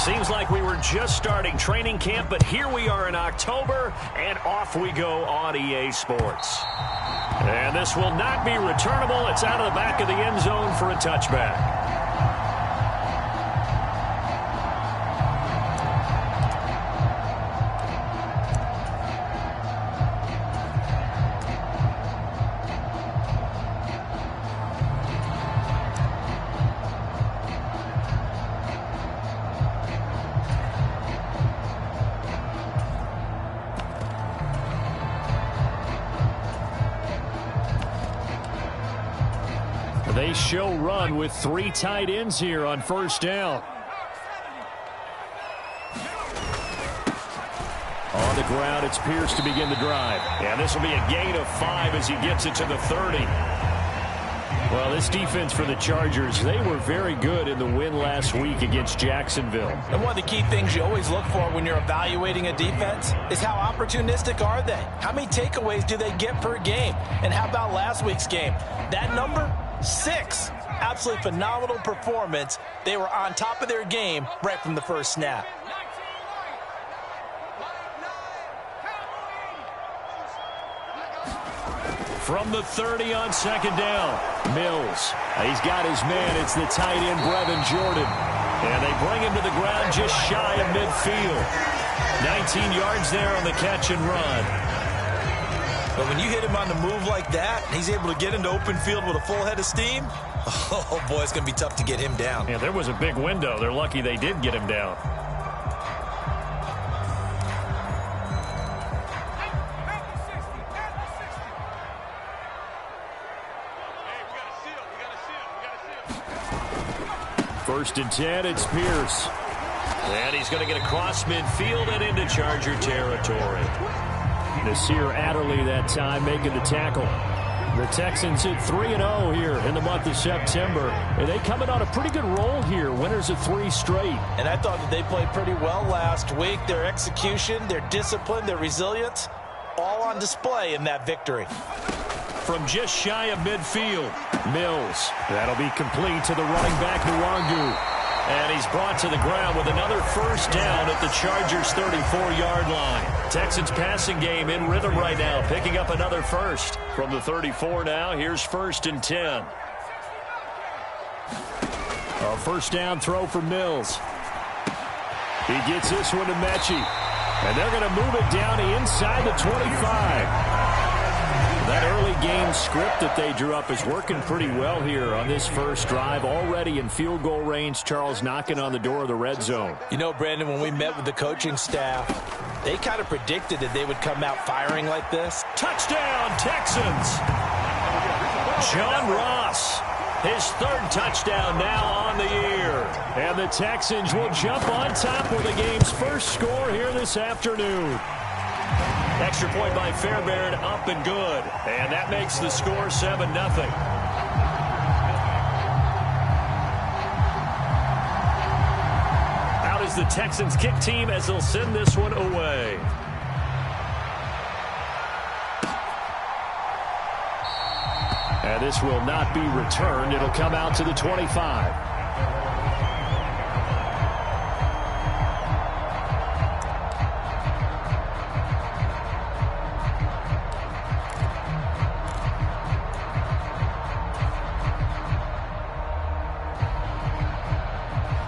Seems like we were just starting training camp, but here we are in October, and off we go on EA Sports. And this will not be returnable. It's out of the back of the end zone for a touchback. They show run with 3 tight ends here on first down. On the ground, it's Pierce to begin the drive. And this will be a gain of 5 as he gets it to the 30. Well, this defense for the Chargers, they were very good in the win last week against Jacksonville. And one of the key things you always look for when you're evaluating a defense is how opportunistic are they? How many takeaways do they get per game? And how about last week's game? That number? 6. Absolutely phenomenal performance. They were on top of their game right from the first snap. From the 30 on second down, Mills. He's got his man. It's the tight end, Brevin Jordan. And they bring him to the ground just shy of midfield. 19 yards there on the catch and run. But when you hit him on the move like that, he's able to get into open field with a full head of steam, oh, boy, it's going to be tough to get him down. Yeah, there was a big window. They're lucky they did get him down. First and 10, it's Pierce. And he's going to get across midfield and into Charger territory. Nasir Adderley that time making the tackle. The Texans hit 3-0 here in the month of September. And they come in on a pretty good roll here. Winners of 3 straight. And I thought that they played pretty well last week. Their execution, their discipline, their resilience, all on display in that victory. From just shy of midfield, Mills. That'll be complete to the running back, Nwangu. And he's brought to the ground with another first down at the Chargers' 34-yard line. Texans passing game in rhythm right now, picking up another first. From the 34 now, here's first and 10. A first down throw for Mills. He gets this one to Mechie. And they're going to move it down inside the 25. That early game script that they drew up is working pretty well here on this first drive. Already in field goal range, Charles knocking on the door of the red zone. You know, Brandon, when we met with the coaching staff, they kind of predicted that they would come out firing like this. Touchdown, Texans! John Ross, his 3rd touchdown now on the year. And the Texans will jump on top with the game's first score here this afternoon. Extra point by Fairbairn, up and good. And that makes the score 7-0. Out is the Texans kick team as they'll send this one away. And this will not be returned. It'll come out to the 25.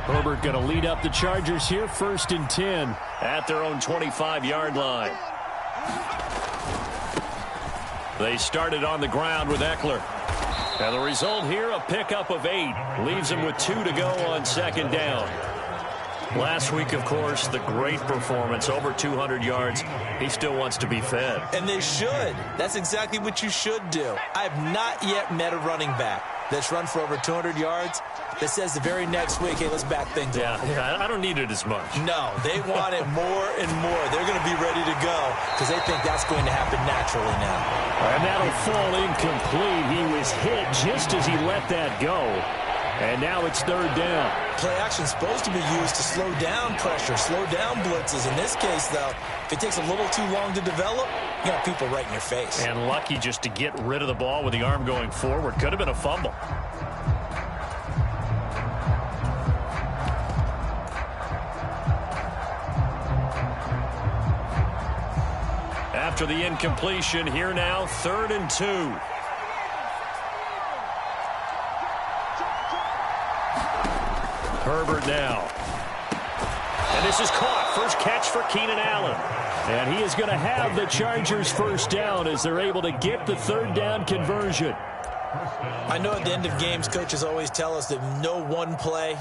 Herbert going to lead up the Chargers here, first and 10 at their own 25-yard line. They started on the ground with Eckler. And the result here, a pickup of 8. Leaves him with 2 to go on second down. Last week, of course, the great performance, over 200 yards. He still wants to be fed. And they should. That's exactly what you should do. I have not yet met a running back that's run for over 200 yards that says the very next week, hey, let's back things up. Yeah, I don't need it as much. No, they want it more and more. They're going to be ready to go because they think that's going to happen naturally now. And that'll fall incomplete. He was hit just as he let that go. And now it's 3rd down. Play action is supposed to be used to slow down pressure, slow down blitzes. In this case, though, if it takes a little too long to develop, you got people right in your face. And lucky just to get rid of the ball with the arm going forward. Could have been a fumble. after the incompletion. Here now, 3rd and 2. Herbert now. And this is caught. First catch for Keenan Allen. And he is going to have the Chargers first down as they're able to get the 3rd down conversion. I know at the end of games, coaches always tell us that no one play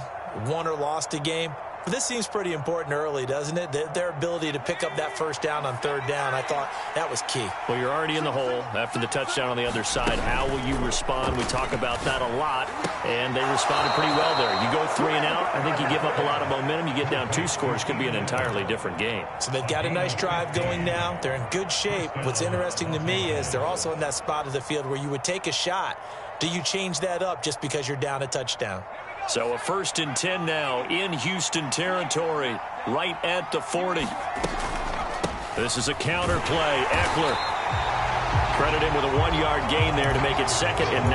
won or lost a game. But this seems pretty important early, doesn't it? Their ability to pick up that first down on 3rd down, I thought that was key. Well, you're already in the hole after the touchdown on the other side. How will you respond? We talk about that a lot, and they responded pretty well there. You go 3 and out, I think you give up a lot of momentum. You get down 2 scores, could be an entirely different game. So they've got a nice drive going now. They're in good shape. What's interesting to me is they're also in that spot of the field where you would take a shot. Do you change that up just because you're down a touchdown? So a 1st and 10 now in Houston territory, right at the 40. This is a counter play. Eckler credit him with a 1-yard gain there to make it 2nd and 9.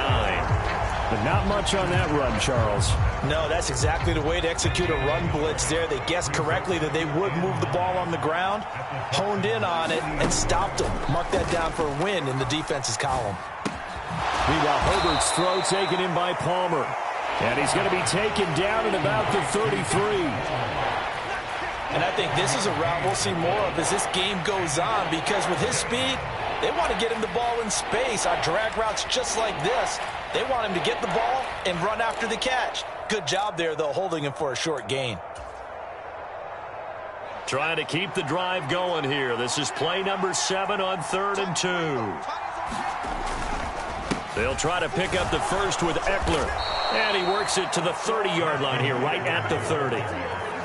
But not much on that run, Charles. No, that's exactly the way to execute a run blitz there. They guessed correctly that they would move the ball on the ground, honed in on it, and stopped them. Mark that down for a win in the defense's column. Meanwhile, Herbert's throw taken in by Palmer. And he's going to be taken down at about the 33. And I think this is a route we'll see more of as this game goes on, because with his speed, they want to get him the ball in space on drag routes just like this. They want him to get the ball and run after the catch. Good job there, though, holding him for a short gain. Trying to keep the drive going here. This is play number 7 on 3rd and 2. They'll try to pick up the first with Eckler. And he works it to the 30-yard line here, right at the 30.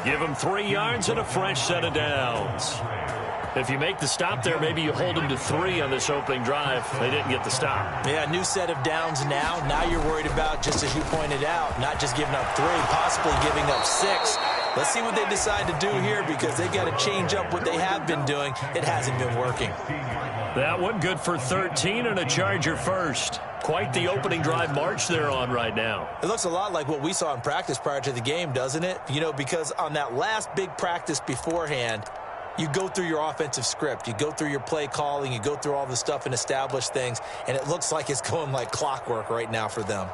Give him 3 yards and a fresh set of downs. If you make the stop there, maybe you hold him to 3 on this opening drive. They didn't get the stop. Yeah, new set of downs now. Now you're worried about, just as you pointed out, not just giving up 3, possibly giving up 6. Let's see what they decide to do here, because they've got to change up what they have been doing. It hasn't been working. That one good for 13 and a Charger first. Quite the opening drive march they're on right now. It looks a lot like what we saw in practice prior to the game, doesn't it? You know, because on that last big practice beforehand, you go through your offensive script. You go through your play calling. You go through all the stuff and establish things. And it looks like it's going like clockwork right now for them.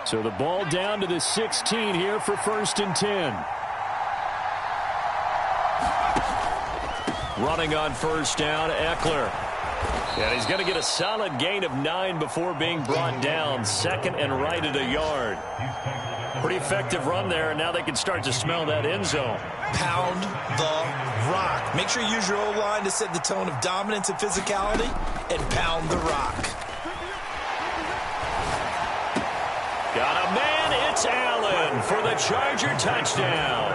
So the ball down to the 16 here for 1st and 10. Running on 1st down, Eckler. And he's going to get a solid gain of 9 before being brought down. 2nd and right at a yard. Pretty effective run there, and now they can start to smell that end zone. Pound the rock. Make sure you use your O-line to set the tone of dominance and physicality, and pound the rock. Got a man, it's Allen for the Charger touchdown.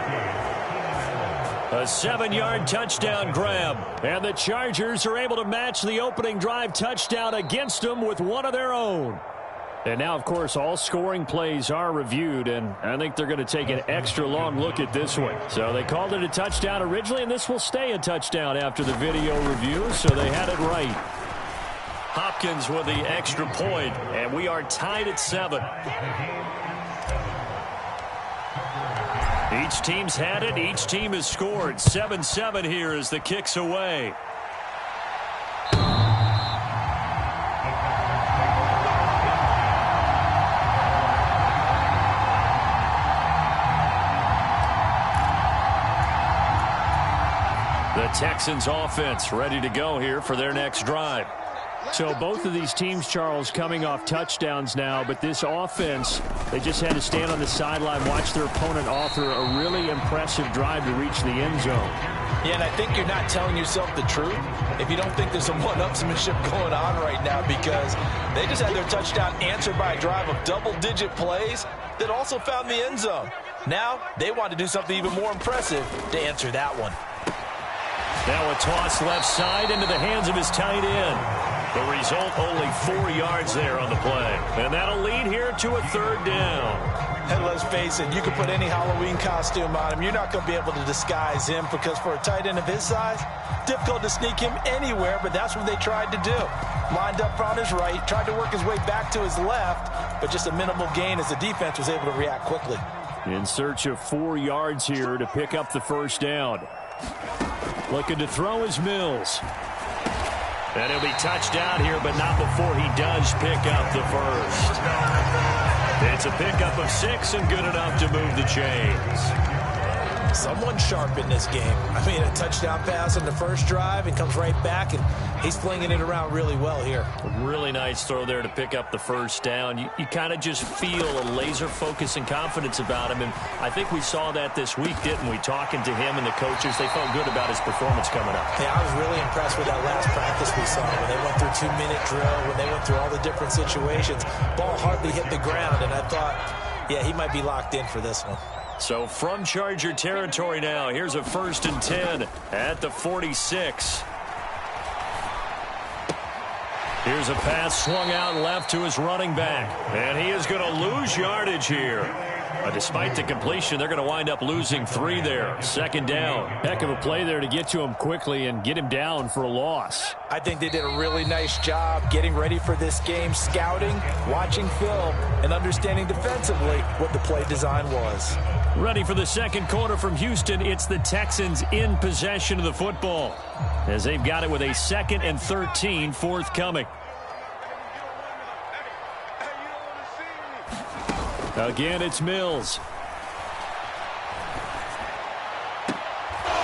A 7-yard touchdown grab. And the Chargers are able to match the opening drive touchdown against them with one of their own. And now, of course, all scoring plays are reviewed, and I think they're going to take an extra long look at this one. So they called it a touchdown originally, and this will stay a touchdown after the video review, so they had it right. Hopkins with the extra point, and we are tied at 7. Each team's had it. Each team has scored. 7-7 here as the kick's away. The Texans offense ready to go here for their next drive. So both of these teams, Charles, coming off touchdowns now, but this offense, they just had to stand on the sideline, watch their opponent author a really impressive drive to reach the end zone. Yeah, and I think you're not telling yourself the truth if you don't think there's some one-upsmanship going on right now, because they just had their touchdown answered by a drive of double-digit plays that also found the end zone. Now they want to do something even more impressive to answer that one. Now a toss left side into the hands of his tight end. The result, only 4 yards there on the play. And that'll lead here to a 3rd down. And let's face it, you can put any Halloween costume on him. You're not going to be able to disguise him because for a tight end of his size, difficult to sneak him anywhere, but that's what they tried to do. Lined up on his right, tried to work his way back to his left, but just a minimal gain as the defense was able to react quickly. In search of 4 yards here to pick up the 1st down. Looking to throw is Mills. And he'll be touched down here, but not before he does pick up the 1st. It's a pickup of 6 and good enough to move the chains. Someone sharp in this game. I mean, a touchdown pass on the first drive and comes right back, and he's flinging it around really well here. A really nice throw there to pick up the 1st down. You kind of just feel a laser focus and confidence about him, and I think we saw that this week, didn't we? Talking to him and the coaches, they felt good about his performance coming up. Yeah, I was really impressed with that last practice we saw when they went through 2-minute drill, when they went through all the different situations. Ball hardly hit the ground, and I thought, yeah, he might be locked in for this one. So from Charger territory now, here's a 1st and 10 at the 46. Here's a pass swung out left to his running back. And he is going to lose yardage here. Despite the completion, they're going to wind up losing 3 there. 2nd down. Heck of a play there to get to him quickly and get him down for a loss. I think they did a really nice job getting ready for this game, scouting, watching film, and understanding defensively what the play design was. Ready for the 2nd quarter from Houston. It's the Texans in possession of the football as they've got it with a 2nd and 13 forthcoming. Again, it's Mills.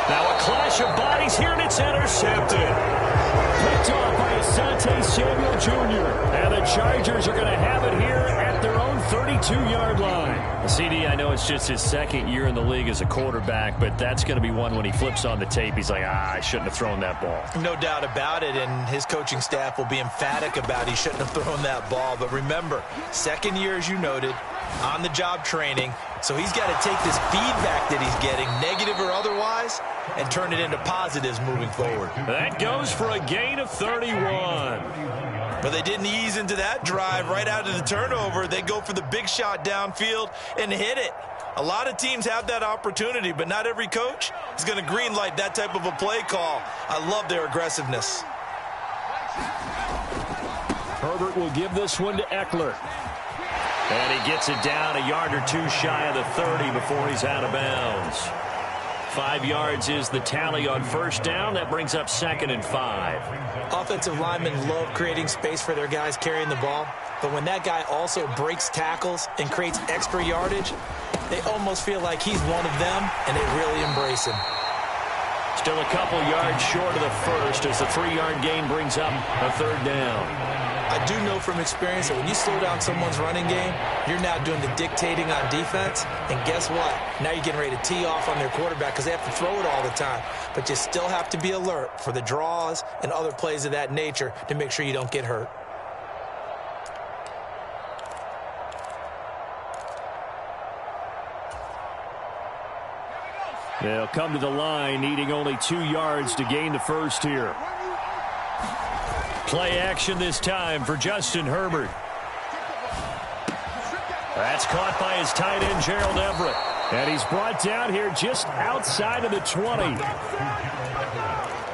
Now a clash of bodies here, and it's intercepted. Picked off by Asante Samuel Jr. And the Chargers are going to have it here at their own 32-yard line. CD, I know it's just his 2nd year in the league as a quarterback, but that's going to be one when he flips on the tape, he's like, I shouldn't have thrown that ball. No doubt about it, and his coaching staff will be emphatic about he shouldn't have thrown that ball. But remember, 2nd year, as you noted, on-the-job training, so he's got to take this feedback that he's getting, negative or otherwise, and turn it into positives moving forward. That goes for a gain of 31. But they didn't ease into that drive right out of the turnover. They go for the big shot downfield and hit it. A lot of teams have that opportunity, but not every coach is going to greenlight that type of a play call. I love their aggressiveness. Herbert will give this one to Eckler. And he gets it down a yard or 2 shy of the 30 before he's out of bounds. 5 yards is the tally on 1st down. That brings up 2nd and 5. Offensive linemen love creating space for their guys carrying the ball. But when that guy also breaks tackles and creates extra yardage, they almost feel like he's one of them, and they really embrace him. Still a couple yards short of the 1st as the 3-yard gain brings up a 3rd down. I do know from experience that when you slow down someone's running game, you're now doing the dictating on defense. And guess what? Now you're getting ready to tee off on their quarterback because they have to throw it all the time. But you still have to be alert for the draws and other plays of that nature to make sure you don't get hurt. They'll come to the line, needing only 2 yards to gain the 1st here. Play action this time for Justin Herbert. That's caught by his tight end, Gerald Everett. And he's brought down here just outside of the 20.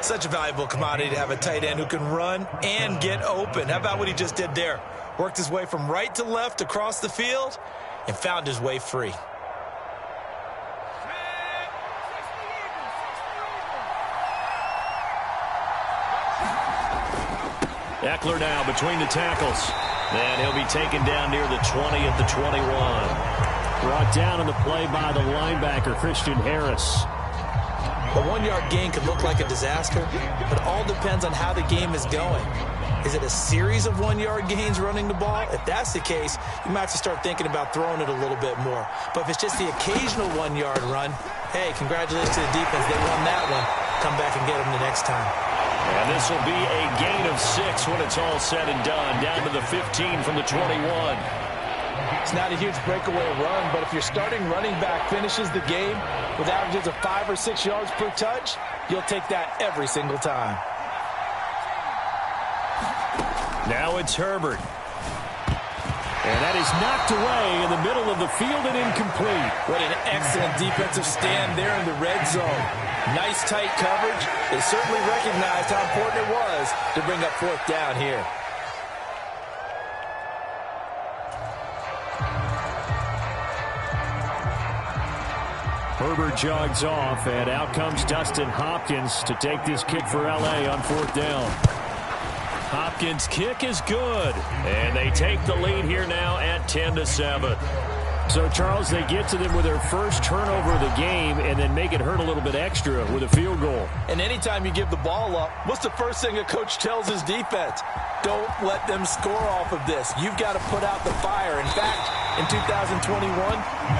Such a valuable commodity to have a tight end who can run and get open. How about what he just did there? Worked his way from right to left across the field and found his way free. Eckler now between the tackles. And he'll be taken down near the 20 at the 21. Brought down on the play by the linebacker, Christian Harris. A 1-yard gain could look like a disaster, but it all depends on how the game is going. Is it a series of 1-yard gains running the ball? If that's the case, you might have to start thinking about throwing it a little bit more. But if it's just the occasional 1-yard run, hey, congratulations to the defense. They won that one. Come back and get them the next time. And this will be a gain of 6 when it's all said and done. Down to the 15 from the 21. It's not a huge breakaway run, but if your starting running back finishes the game with averages of 5 or 6 yards per touch, you'll take that every single time. Now it's Herbert. And that is knocked away in the middle of the field and incomplete. What an excellent defensive stand there in the red zone. Nice tight coverage. They certainly recognized how important it was to bring up fourth down here. Herbert jogs off, and out comes Dustin Hopkins to take this kick for L.A. on fourth down. Hopkins' kick is good, and they take the lead here now at 10-7. So, Charles, they get to them with their first turnover of the game and then make it hurt a little bit extra with a field goal. And anytime you give the ball up, what's the first thing a coach tells his defense? Don't let them score off of this. You've got to put out the fire. In fact, in 2021,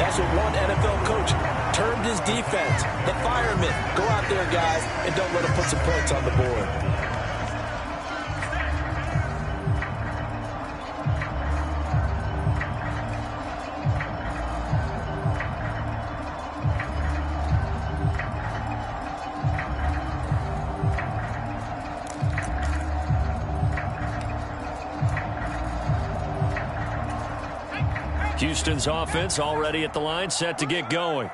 that's what one NFL coach termed his defense, the firemen. Go out there, guys, and don't let them put some points on the board. Houston's offense already at the line, set to get going.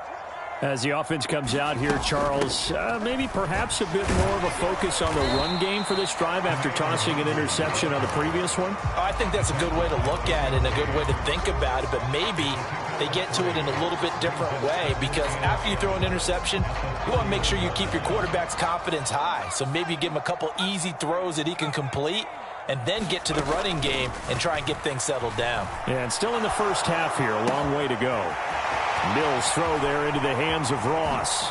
As the offense comes out here, Charles, maybe perhaps a bit more of a focus on the run game for this drive after tossing an interception on the previous one? I think that's a good way to look at it and a good way to think about it, but maybe they get to it in a little bit different way, because after you throw an interception, you want to make sure you keep your quarterback's confidence high. So maybe you give him a couple easy throws that he can complete, and then get to the running game and try and get things settled down. Yeah, and still in the first half here, a long way to go. Mills throw there into the hands of Ross.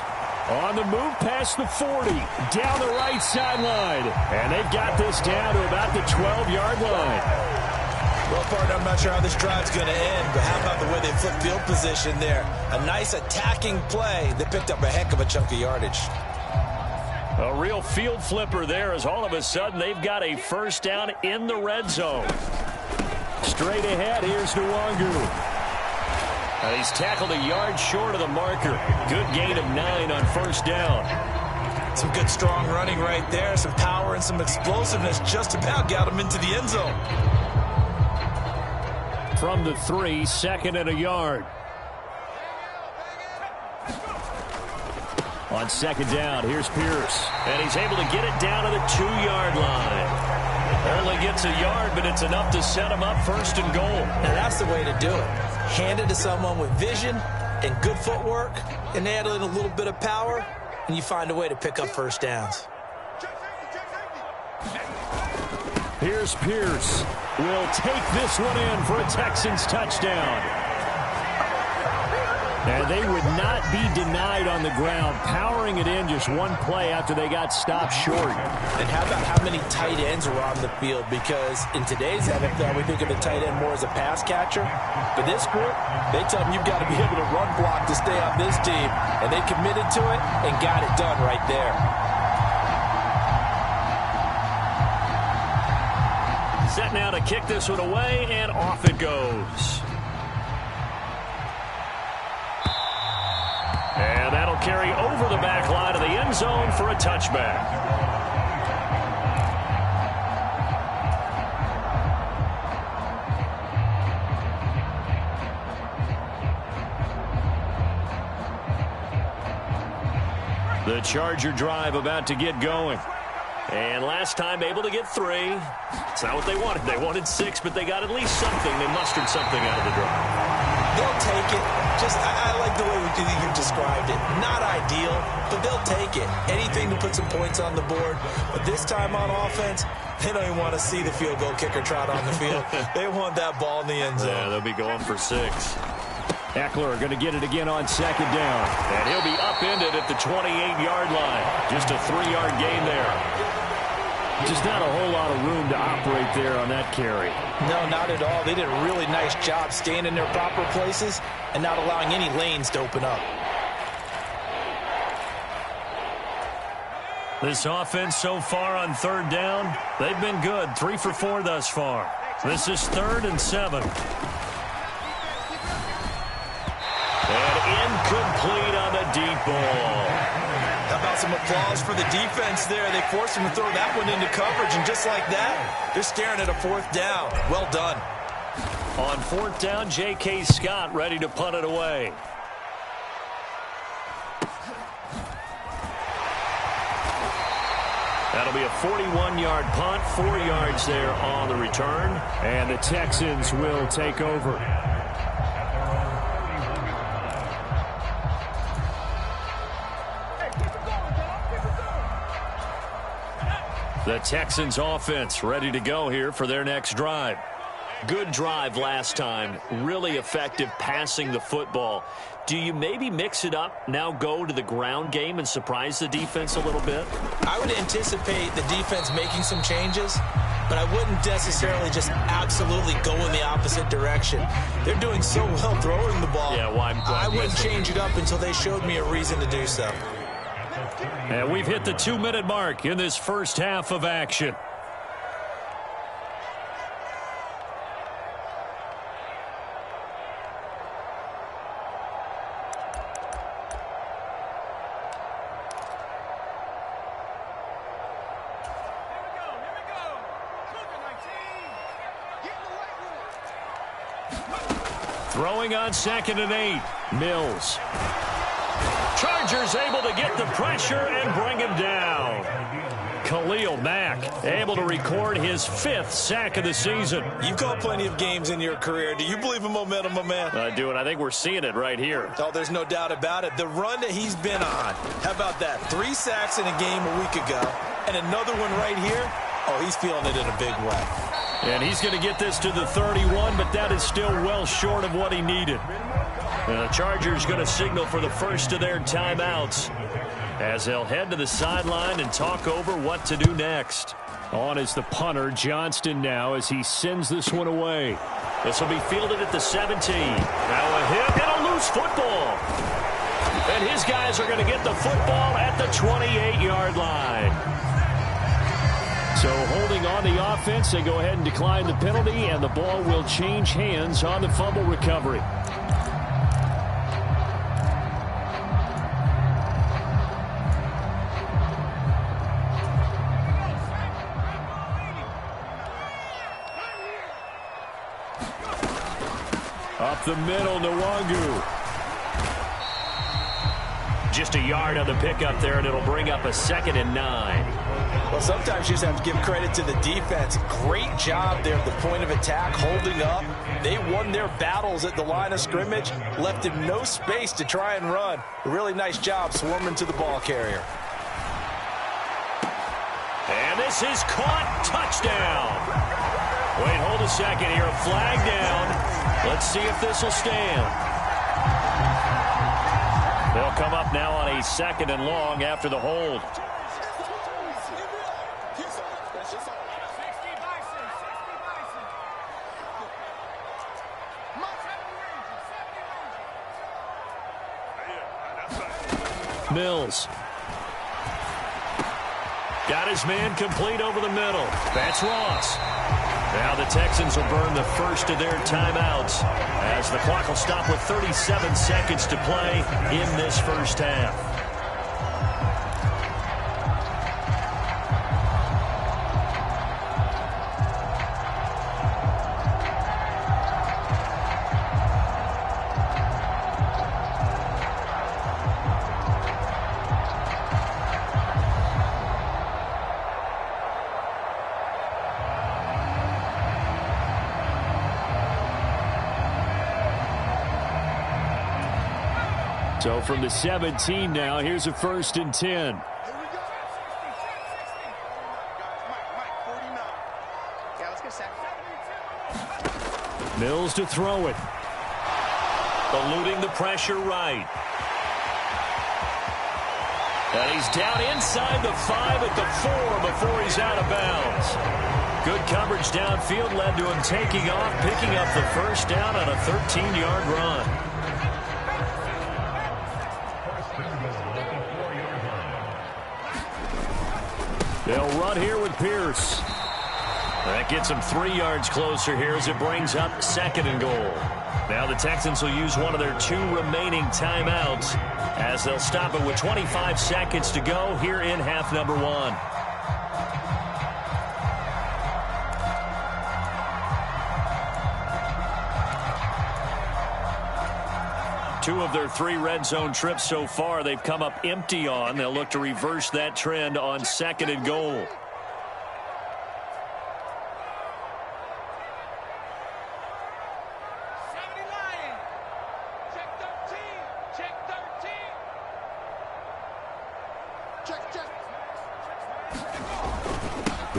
On the move past the 40, down the right sideline. And they've got this down to about the 12-yard line. Well, partner, I'm not sure how this drive's going to end, but how about the way they flip field position there? A nice attacking play that picked up a heck of a chunk of yardage. A real field flipper there, as all of a sudden they've got a first down in the red zone. Straight ahead, here's Nwangu. He's tackled a yard short of the marker. Good gain of 9 on first down. Some good strong running right there. Some power and some explosiveness just about got him into the end zone. From the 3, second and a yard. On second down, here's Pierce. And he's able to get it down to the 2-yard line. Only gets a yard, but it's enough to set him up first and goal. And that's the way to do it. Hand it to someone with vision and good footwork, and add in a little bit of power, and you find a way to pick up first downs. Here's Pierce. Will take this one in for a Texans touchdown. And they would not be denied on the ground, powering it in just one play after they got stopped short. And how about how many tight ends were on the field? Because in today's NFL, we think of a tight end more as a pass catcher. But this group, they tell them you've got to be able to run block to stay on this team. And they committed to it and got it done right there. Set now to kick this one away, and off it goes. And that'll carry over the back line of the end zone for a touchback. The Charger drive about to get going. And last time able to get 3. It's not what they wanted. They wanted 6, but they got at least something. They mustered something out of the drive. They'll take it. I like the way you described it. Not ideal, but they'll take it. Anything to put some points on the board. But this time on offense, they don't even want to see the field goal kicker trot on the field. They want that ball in the end zone. Yeah, they'll be going for 6. Eckler going to get it again on second down. And he'll be upended at the 28-yard line. Just a 3-yard gain there. Just not a whole lot of room to operate there on that carry. No, not at all. They did a really nice job staying in their proper places and not allowing any lanes to open up. This offense so far on third down, they've been good. 3 for 4 thus far. This is 3rd and 7. And incomplete on the deep ball. How about some applause for the defense there. They forced him to throw that one into coverage, and just like that, they're staring at a fourth down. Well done. On fourth down, J.K. Scott ready to punt it away. That'll be a 41-yard punt, 4 yards there on the return, and the Texans will take over. The Texans offense ready to go here for their next drive. Good drive last time. Really effective passing the football. Do you maybe mix it up, now go to the ground game and surprise the defense a little bit? I would anticipate the defense making some changes, but I wouldn't necessarily just absolutely go in the opposite direction. They're doing so well throwing the ball. Yeah, well, I wouldn't change it up until they showed me a reason to do so. And we've hit the 2-minute mark in this first half of action. Throwing on 2nd and 8. Mills. Chargers able to get the pressure and bring him down. Khalil Mack able to record his 5th sack of the season. You've called plenty of games in your career. Do you believe in momentum, my man? I do, and I think we're seeing it right here. Oh, there's no doubt about it. The run that he's been on. How about that? 3 sacks in a game a week ago, and another one right here. Oh, he's feeling it in a big way. And he's going to get this to the 31, but that is still well short of what he needed. And the Chargers going to signal for the first of their timeouts as they'll head to the sideline and talk over what to do next. On is the punter, Johnston, now as he sends this one away. This will be fielded at the 17. Now a hit and a loose football. And his guys are going to get the football at the 28-yard line. So holding on the offense, they go ahead and decline the penalty, and the ball will change hands on the fumble recovery. Up the middle, Nwangu. Just a yard on the pickup there, and it'll bring up a 2nd and 9. Well, sometimes you just have to give credit to the defense. Great job there at the point of attack, holding up. They won their battles at the line of scrimmage, left him no space to try and run. A really nice job swarming to the ball carrier. And this is caught. Touchdown. Wait, hold a second here. A flag down. Let's see if this will stand. They'll come up now on a 2nd and long after the hold. Mills. Got his man complete over the middle. That's Ross. Now the Texans will burn the first of their timeouts as the clock will stop with 37 seconds to play in this first half. So from the 17 now, here's a 1st and 10. Mills to throw it. Eluding the pressure right. And he's down inside the 5 at the 4 before he's out of bounds. Good coverage downfield led to him taking off, picking up the first down on a 13-yard run. They'll run here with Pierce. That gets them 3 yards closer here as it brings up 2nd and goal. Now the Texans will use one of their 2 remaining timeouts as they'll stop it with 25 seconds to go here in half number one. Two of their 3 red zone trips so far, they've come up empty on. They'll look to reverse that trend on 2nd and goal.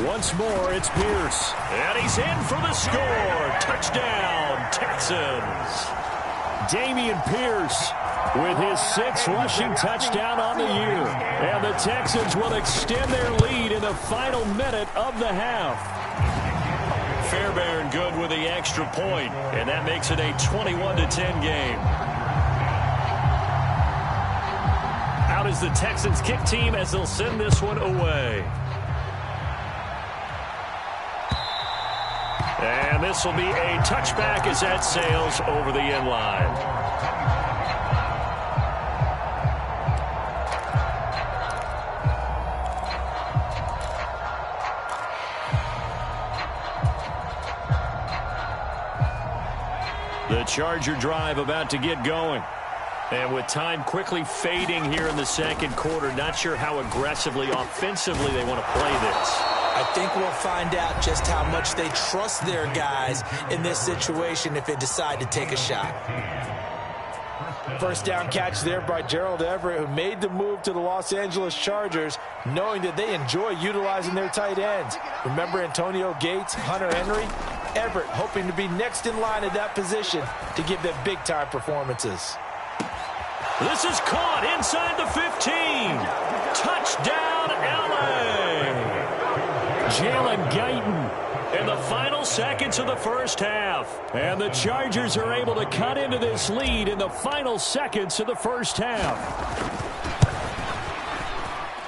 Once more, it's Pierce. And he's in for the score. Touchdown, Texans. Dameon Pierce with his 6th rushing touchdown on the year. And the Texans will extend their lead in the final minute of the half. Fairbairn good with the extra point, and that makes it a 21-10 game. Out is the Texans kick team as they'll send this one away. And this will be a touchback as that sails over the end line. The Charger drive about to get going. And with time quickly fading here in the second quarter, not sure how aggressively, offensively they want to play this. I think we'll find out just how much they trust their guys in this situation if they decide to take a shot. First down catch there by Gerald Everett, who made the move to the Los Angeles Chargers, knowing that they enjoy utilizing their tight ends. Remember Antonio Gates, Hunter Henry? Everett hoping to be next in line at that position to give them big-time performances. This is caught inside the 15. Touchdown, L.A. Jalen Guyton in the final seconds of the first half. And the Chargers are able to cut into this lead in the final seconds of the first half.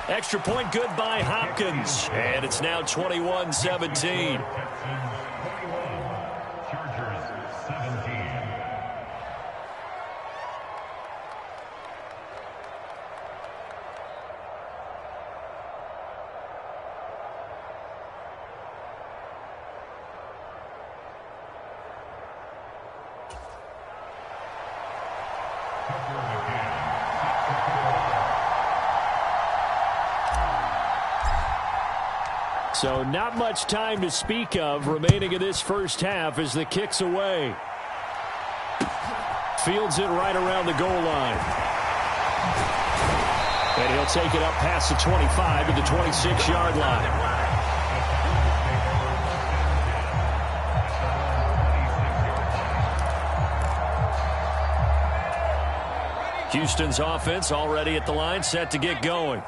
Extra point good by Hopkins. And it's now 21-17. So not much time to speak of remaining in this first half as the kick's away. Fields it right around the goal line. And he'll take it up past the 25 to the 26-yard line. Houston's offense already at the line, set to get going.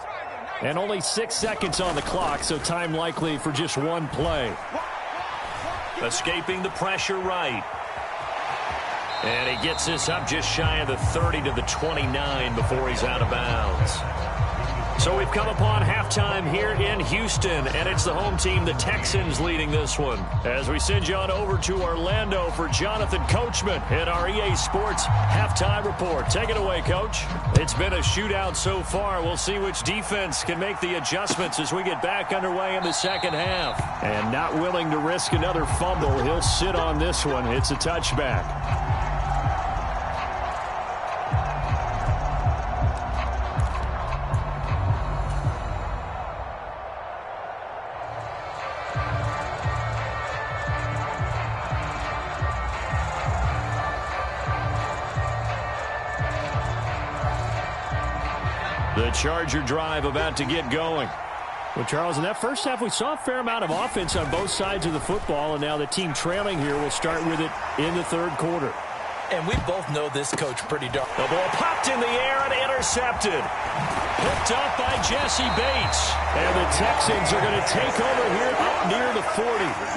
And only 6 seconds on the clock, so time likely for just one play. Escaping the pressure right. And he gets this up just shy of the 30 to the 29 before he's out of bounds. So we've come upon halftime here in Houston, and it's the home team, the Texans, leading this one. As we send you on over to Orlando for Jonathan Coachman in our EA Sports Halftime Report. Take it away, Coach. It's been a shootout so far. We'll see which defense can make the adjustments as we get back underway in the second half. And not willing to risk another fumble, he'll sit on this one. It's a touchback. The Charger drive about to get going. Well, Charles, in that first half, we saw a fair amount of offense on both sides of the football, and now the team trailing here will start with it in the third quarter. And we both know this coach pretty darn. The ball popped in the air and intercepted. Picked up by Jesse Bates. And the Texans are going to take over here up near the 40.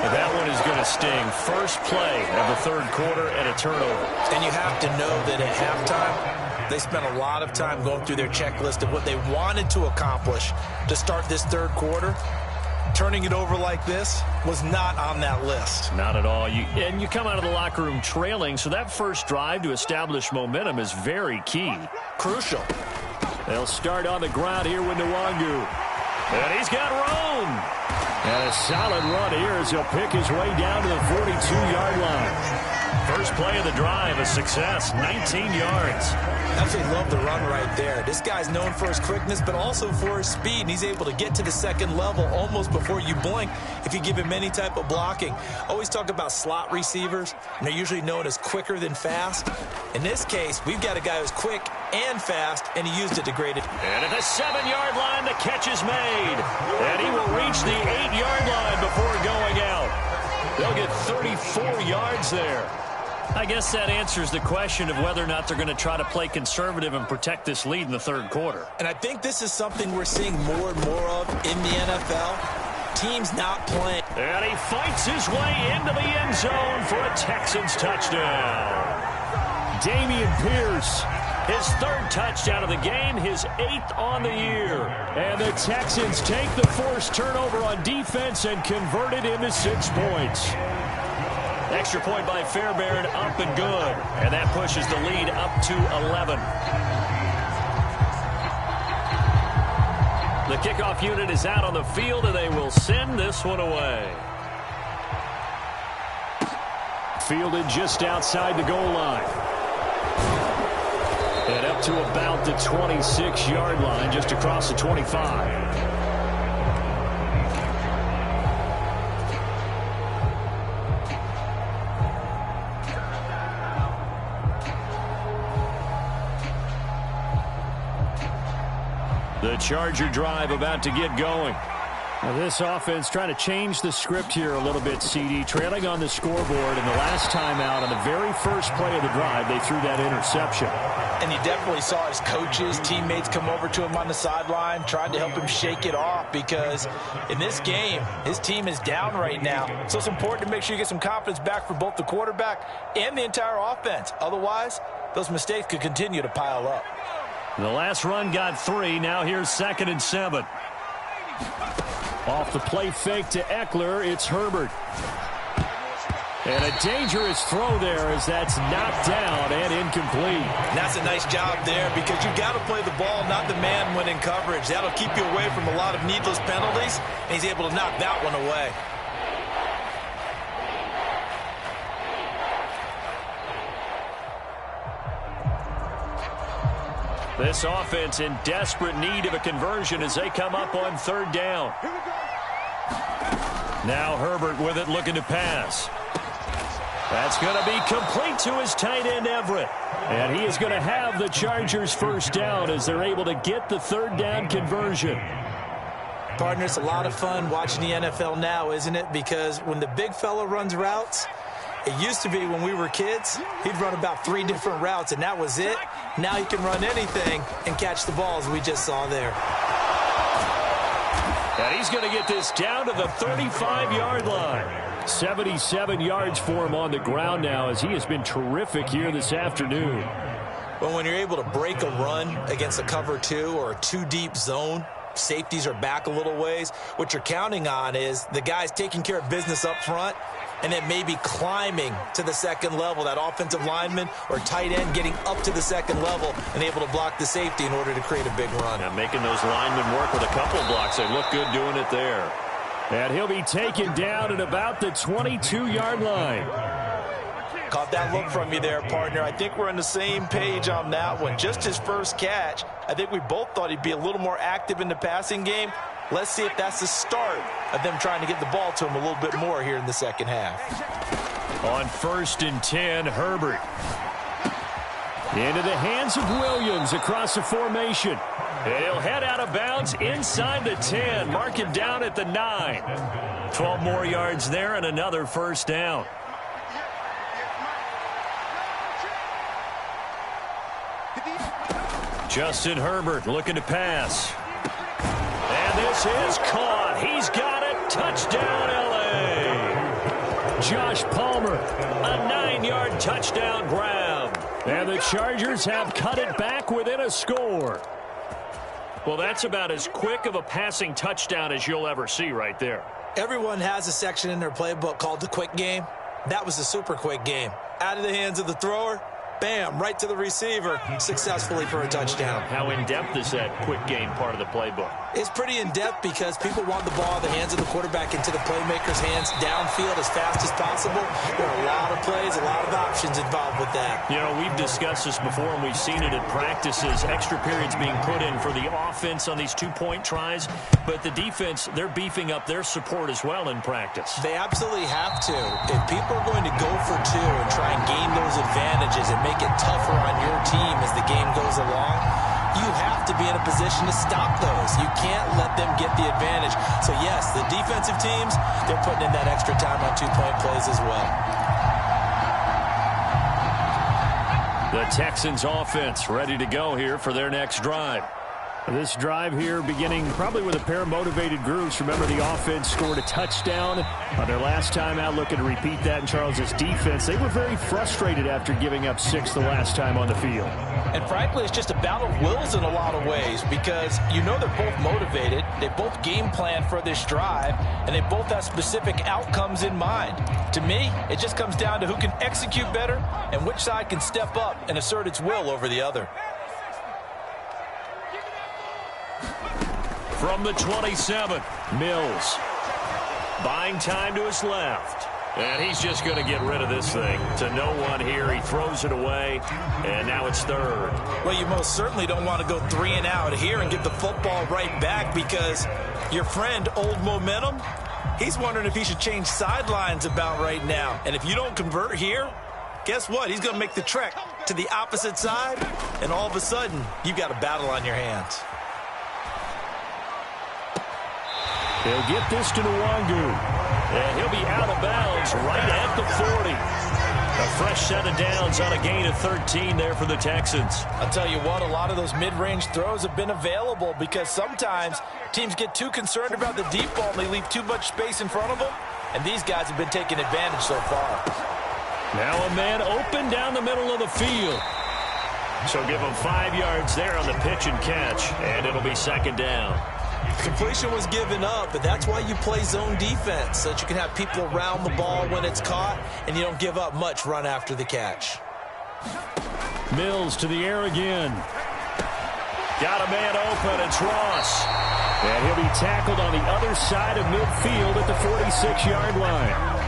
And that one is going to sting. First play of the third quarter and a turnover. And you have to know that at halftime, they spent a lot of time going through their checklist of what they wanted to accomplish to start this third quarter. Turning it over like this was not on that list. Not at all. And you come out of the locker room trailing, so that first drive to establish momentum is very key. Crucial. They'll start on the ground here with Nwangu. And he's got room. And a solid run here as he'll pick his way down to the 42-yard line. First play of the drive, a success, 19 yards. Absolutely love the run right there. This guy's known for his quickness, but also for his speed, and he's able to get to the second level almost before you blink if you give him any type of blocking. Always talk about slot receivers, and they're usually known as quicker than fast. In this case, we've got a guy who's quick and fast, and he used it to great advantage. And at the 7-yard line, the catch is made. And he will reach the 8-yard line before going out. They'll get 34 yards there. I guess that answers the question of whether or not they're going to try to play conservative and protect this lead in the third quarter. And I think this is something we're seeing more and more of in the NFL. Teams not playing. And he fights his way into the end zone for a Texans touchdown. Dameon Pierce, his third touchdown of the game, his 8th on the year. And the Texans take the forced turnover on defense and convert it into 6 points. Extra point by Fairbairn, up and good. And that pushes the lead up to 11. The kickoff unit is out on the field, and they will send this one away. Fielded just outside the goal line. And up to about the 26-yard line, just across the 25. The Charger drive about to get going. Now this offense trying to change the script here a little bit, CD. Trailing on the scoreboard, and the last time out on the very first play of the drive, they threw that interception. And you definitely saw his coaches, teammates come over to him on the sideline, trying to help him shake it off, because in this game, his team is down right now. So it's important to make sure you get some confidence back for both the quarterback and the entire offense. Otherwise, those mistakes could continue to pile up. The last run got 3. Now here's 2nd and 7. Off the play fake to Eckler, it's Herbert. And a dangerous throw there as that's knocked down and incomplete. And that's a nice job there, because you've got to play the ball, not the man when in coverage. That'll keep you away from a lot of needless penalties, and he's able to knock that one away. This offense in desperate need of a conversion as they come up on 3rd down. Now Herbert with it, looking to pass. That's going to be complete to his tight end Everett. And he is going to have the Chargers first down as they're able to get the 3rd down conversion. Partner, it's a lot of fun watching the NFL now, isn't it? Because when the big fella runs routes, it used to be when we were kids, he'd run about 3 different routes, and that was it. Now he can run anything and catch the balls we just saw there. And he's going to get this down to the 35-yard line. 77 yards for him on the ground now, as he has been terrific here this afternoon. Well, when you're able to break a run against a cover 2 or a 2-deep zone, safeties are back a little ways. What you're counting on is the guys taking care of business up front, and then maybe climbing to the second level, that offensive lineman or tight end getting up to the second level and able to block the safety in order to create a big run. And making those linemen work with a couple of blocks. They look good doing it there. And he'll be taken down at about the 22-yard line. Caught that look from you there, partner. I think we're on the same page on that one. Just his first catch. I think we both thought he'd be a little more active in the passing game. Let's see if that's the start of them trying to get the ball to him a little bit more here in the second half. On 1st and 10, Herbert. Into the hands of Williams across the formation. He'll head out of bounds inside the 10. Mark him down at the 9. 12 more yards there and another first down. Justin Herbert looking to pass. And this is caught. He's got it. Touchdown, L.A. Josh Palmer, a 9-yard touchdown grab. And the Chargers have cut it back within a score. Well, that's about as quick of a passing touchdown as you'll ever see right there. Everyone has a section in their playbook called the quick game. That was the super quick game. Out of the hands of the thrower, bam, right to the receiver, successfully for a touchdown. How in-depth is that quick game part of the playbook? It's pretty in-depth because people want the ball in the hands of the quarterback into the playmaker's hands downfield as fast as possible. There are a lot of plays, a lot of options involved with that. You know, we've discussed this before, and we've seen it at practices. Extra periods being put in for the offense on these two-point tries. But the defense, they're beefing up their support as well in practice. They absolutely have to. If people are going to go for two and try and gain those advantages and make it tougher on your team as the game goes along, you have to be in a position to stop those. You can't let them get the advantage. So, yes, the defensive teams, they're putting in that extra time on two-point plays as well. The Texans offense ready to go here for their next drive. This drive here beginning probably with a pair of motivated groups. Remember, the offense scored a touchdown on their last time out, looking to repeat that in Charles's defense. They were very frustrated after giving up 6 the last time on the field. And frankly, it's just a battle of wills in a lot of ways because you know they're both motivated. They both game plan for this drive, and they both have specific outcomes in mind. To me, it just comes down to who can execute better and which side can step up and assert its will over the other. From the 27, Mills. Buying time to his left. And he's just going to get rid of this thing. To no one here. He throws it away. And now it's third. Well, you most certainly don't want to go 3 and out here and get the football right back because your friend, Old Momentum, he's wondering if he should change sidelines about right now. And if you don't convert here, guess what? He's going to make the trek to the opposite side. And all of a sudden, you've got a battle on your hands. He'll get this to Nwangu. And he'll be out of bounds right at the 40. A fresh set of downs on a gain of 13 there for the Texans. I'll tell you what, a lot of those mid-range throws have been available because sometimes teams get too concerned about the deep ball and they leave too much space in front of them. And these guys have been taking advantage so far. Now a man open down the middle of the field. So give him 5 yards there on the pitch and catch. And it'll be second down. Completion was given up, but that's why you play zone defense, so that you can have people around the ball when it's caught, and you don't give up much run after the catch. Mills to the air again. Got a man open. It's Ross. And he'll be tackled on the other side of midfield at the 46-yard line.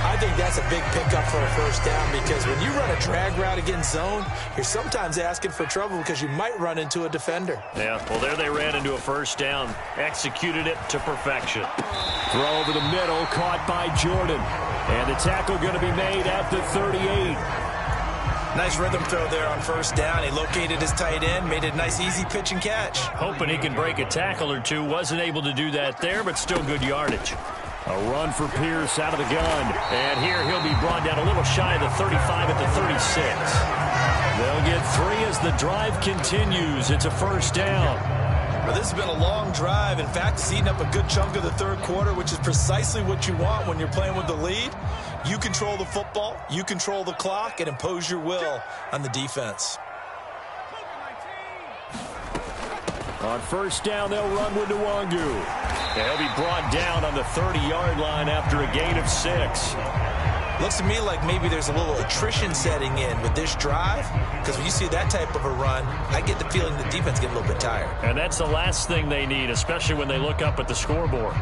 I think that's a big pickup for a first down because when you run a drag route against zone, you're sometimes asking for trouble because you might run into a defender. Yeah, well, there they ran into a first down. Executed it to perfection. Throw over the middle, caught by Jordan. And the tackle going to be made at the 38. Nice rhythm throw there on first down. He located his tight end, made a nice easy pitch and catch. Hoping he can break a tackle or two. Wasn't able to do that there, but still good yardage. A run for Pierce out of the gun. And here he'll be brought down a little shy of the 35 at the 36. They'll get 3 as the drive continues. It's a first down. Well, this has been a long drive. In fact, it's eaten up a good chunk of the third quarter, which is precisely what you want when you're playing with the lead. You control the football, you control the clock, and impose your will on the defense. On first down, they'll run with Nwangu. And he'll be brought down on the 30-yard line after a gain of 6. Looks to me like maybe there's a little attrition setting in with this drive, because when you see that type of a run, I get the feeling the defense get a little bit tired. And that's the last thing they need, especially when they look up at the scoreboard.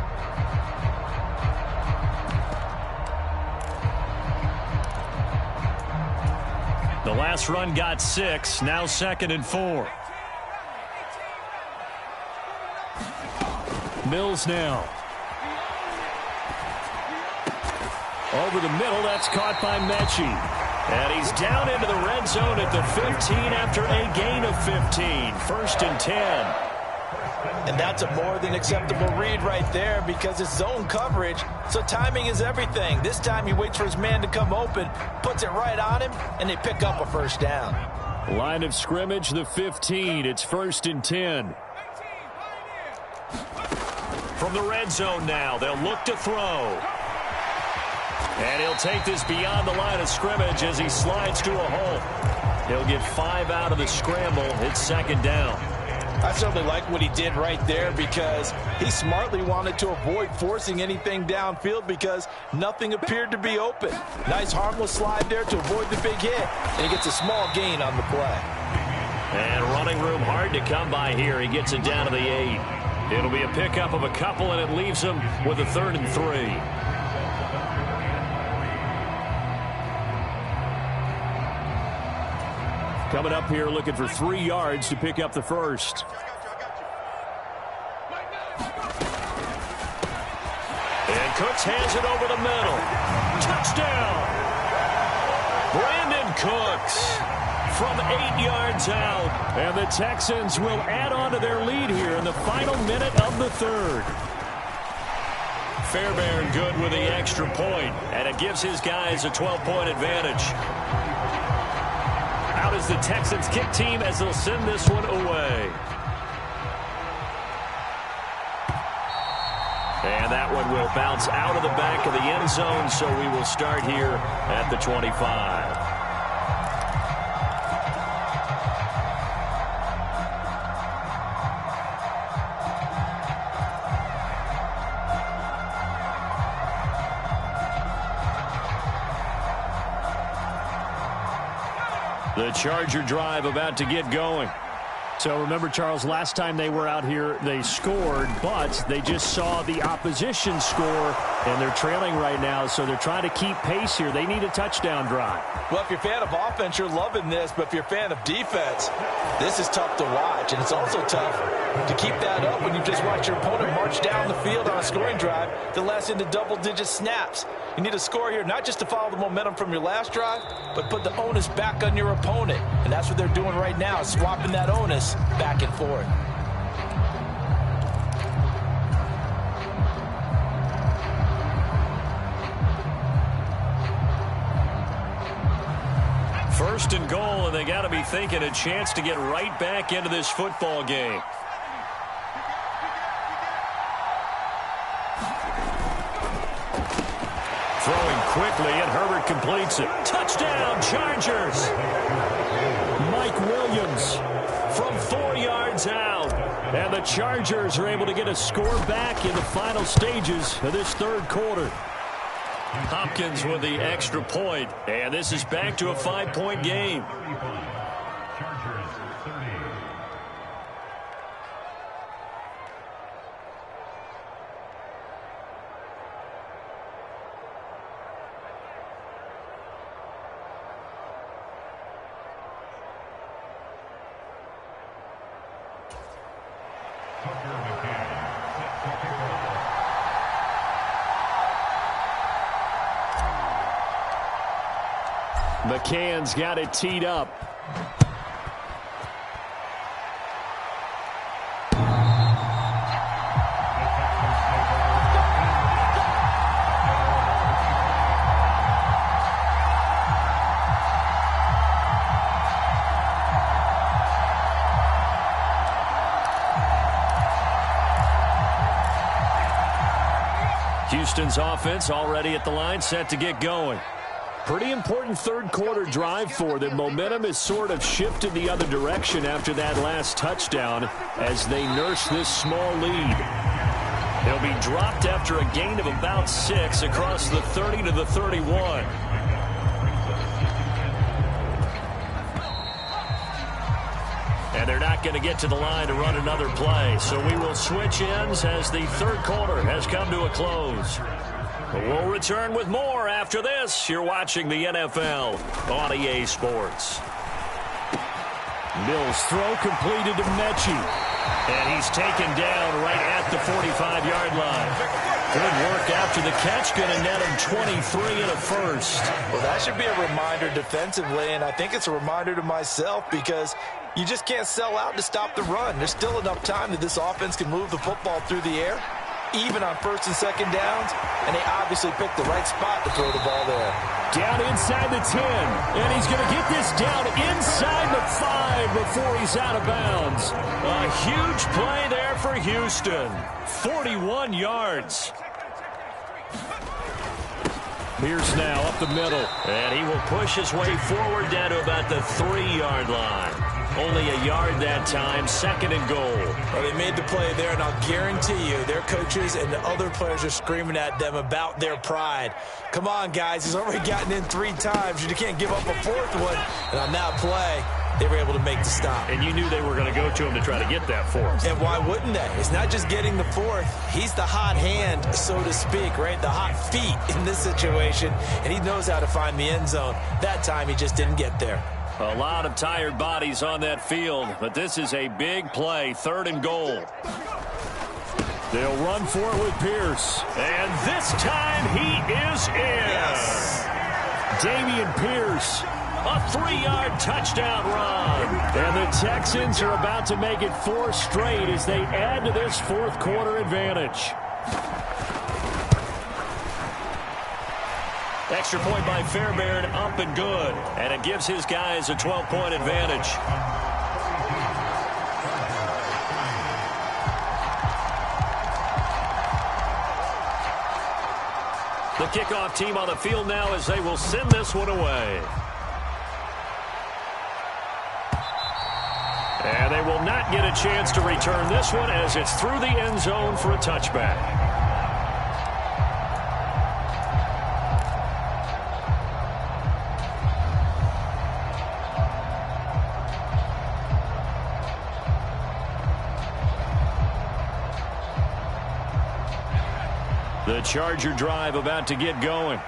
The last run got 6, now 2nd and 4. Mills now. Over the middle, that's caught by Mechie. And he's down into the red zone at the 15 after a gain of 15. 1st and 10. And that's a more than acceptable read right there because it's zone coverage, so timing is everything. This time he waits for his man to come open, puts it right on him, and they pick up a first down. Line of scrimmage, the 15. It's 1st and 10. From the red zone now, they'll look to throw. And he'll take this beyond the line of scrimmage as he slides to a hole. He'll get 5 out of the scramble. It's 2nd down. I certainly like what he did right there because he smartly wanted to avoid forcing anything downfield because nothing appeared to be open. Nice harmless slide there to avoid the big hit, and he gets a small gain on the play. And running room hard to come by here. He gets it down to the 8. It'll be a pickup of a couple, and it leaves him with a 3rd and 3. Coming up here looking for 3 yards to pick up the first. And Cooks hands it over the middle. Touchdown! Brandon Cooks from 8 yards out. And the Texans will add on to their lead here in the final minute of the 3rd. Fairbairn good with the extra point, and it gives his guys a 12-point advantage. Out is the Texans kick team as they'll send this one away. And that one will bounce out of the back of the end zone, so we will start here at the 25. The Charger drive about to get going. So remember, Charles, last time they were out here, they scored, but they just saw the opposition score, and they're trailing right now, so they're trying to keep pace here. They need a touchdown drive. Well, if you're a fan of offense, you're loving this, but if you're a fan of defense, this is tough to watch, and it's also tough to keep that up when you just watch your opponent march down the field on a scoring drive that lasts into double-digit snaps. You need a score here, not just to follow the momentum from your last drive, but put the onus back on your opponent. And that's what they're doing right now, swapping that onus back and forth. First and goal, and they got to be thinking a chance to get right back into this football game. Throwing quickly, and Herbert completes it. Touchdown, Chargers! Mike Williams from 4 yards out. And the Chargers are able to get a score back in the final stages of this 3rd quarter. Hopkins with the extra point, and this is back to a 5-point game. McCann's got it teed up. Houston's offense already at the line, set to get going. Pretty important 3rd quarter drive for them. Momentum has sort of shifted the other direction after that last touchdown as they nurse this small lead. They'll be dropped after a gain of about 6 across the 30 to the 31. And they're not going to get to the line to run another play. So we will switch ends as the 3rd quarter has come to a close. We'll return with more after this. You're watching the NFL on EA Sports. Mills' throw completed to Mechie. And he's taken down right at the 45-yard line. Good work after the catch. Going to net him 23 and a first. Well, that should be a reminder defensively, and I think it's a reminder to myself because you just can't sell out to stop the run. There's still enough time that this offense can move the football through the air, even on 1st and 2nd downs, and they obviously picked the right spot to throw the ball there. Down inside the 10, and he's going to get this down inside the 5 before he's out of bounds. A huge play there for Houston. 41 yards. Pierce now up the middle, and he will push his way forward down to about the 3-yard line. Only a yard that time, 2nd and goal. Well, they made the play there, and I'll guarantee you their coaches and the other players are screaming at them about their pride. Come on, guys. He's already gotten in 3 times. You can't give up a 4th one. And on that play, they were able to make the stop. And you knew they were going to go to him to try to get that 4th. And why wouldn't they? It's not just getting the 4th. He's the hot hand, so to speak, right? The hot feet in this situation. And he knows how to find the end zone. That time, he just didn't get there. A lot of tired bodies on that field, but this is a big play, 3rd and goal. They'll run for it with Pierce. And this time he is in. Yes. Dameon Pierce, a 3-yard touchdown run. And the Texans are about to make it 4 straight as they add to this 4th quarter advantage. Extra point by Fairbairn, up and good. And it gives his guys a 12-point advantage. The kickoff team on the field now as they will send this one away. And they will not get a chance to return this one as it's through the end zone for a touchback. The Charger drive about to get going.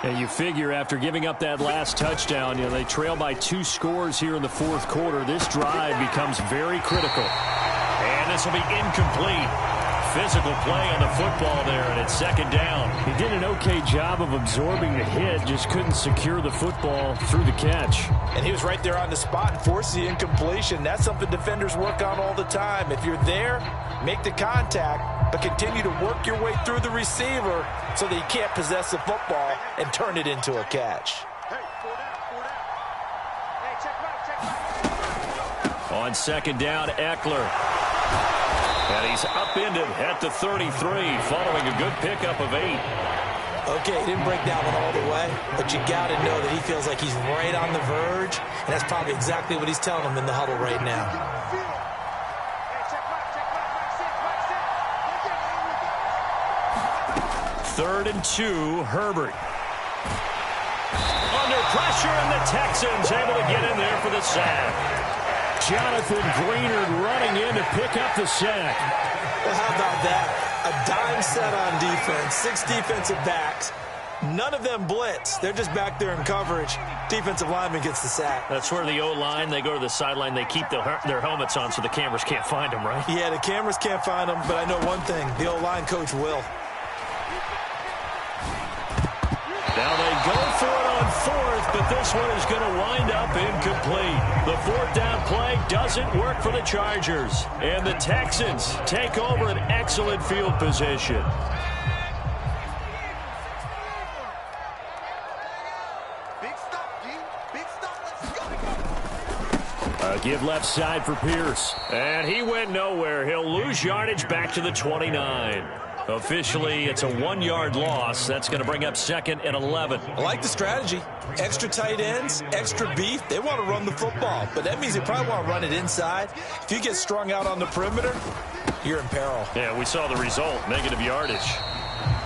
And you figure after giving up that last touchdown, they trail by 2 scores here in the 4th quarter. This drive becomes very critical. And this will be incomplete. Physical play on the football there, and it's 2nd down. He did an okay job of absorbing the hit, just couldn't secure the football through the catch. And he was right there on the spot and forced the incompletion. That's something defenders work on all the time. If you're there, make the contact, but continue to work your way through the receiver so that you can't possess the football and turn it into a catch. On 2nd down, Eckler. And he's upended at the 33 following a good pickup of 8. Okay, he didn't break that one all the way, but you got to know that he feels like he's right on the verge, and that's probably exactly what he's telling them in the huddle right now. Third and 2, Herbert. Under pressure, and the Texans able to get in there for the sack. Jonathan Greenard running in to pick up the sack. Well, how about that? A dime set on defense, 6 defensive backs. None of them blitz. They're just back there in coverage. Defensive lineman gets the sack. That's where the O-line, they go to the sideline, they keep their helmets on so the cameras can't find them, right? Yeah, the cameras can't find them, but I know one thing. The O-line coach will. Now they go for it on 4th, but this one is going to wind up incomplete. The 4th down play doesn't work for the Chargers. And the Texans take over an excellent field position. Big stop, G. Big stop. Let's go. Give left side for Pierce. And he went nowhere. He'll lose yardage back to the 29. Officially, it's a 1-yard loss. That's going to bring up 2nd and 11. I like the strategy. Extra tight ends, extra beef. They want to run the football, but that means they probably want to run it inside. If you get strung out on the perimeter, you're in peril. Yeah, we saw the result. Negative yardage.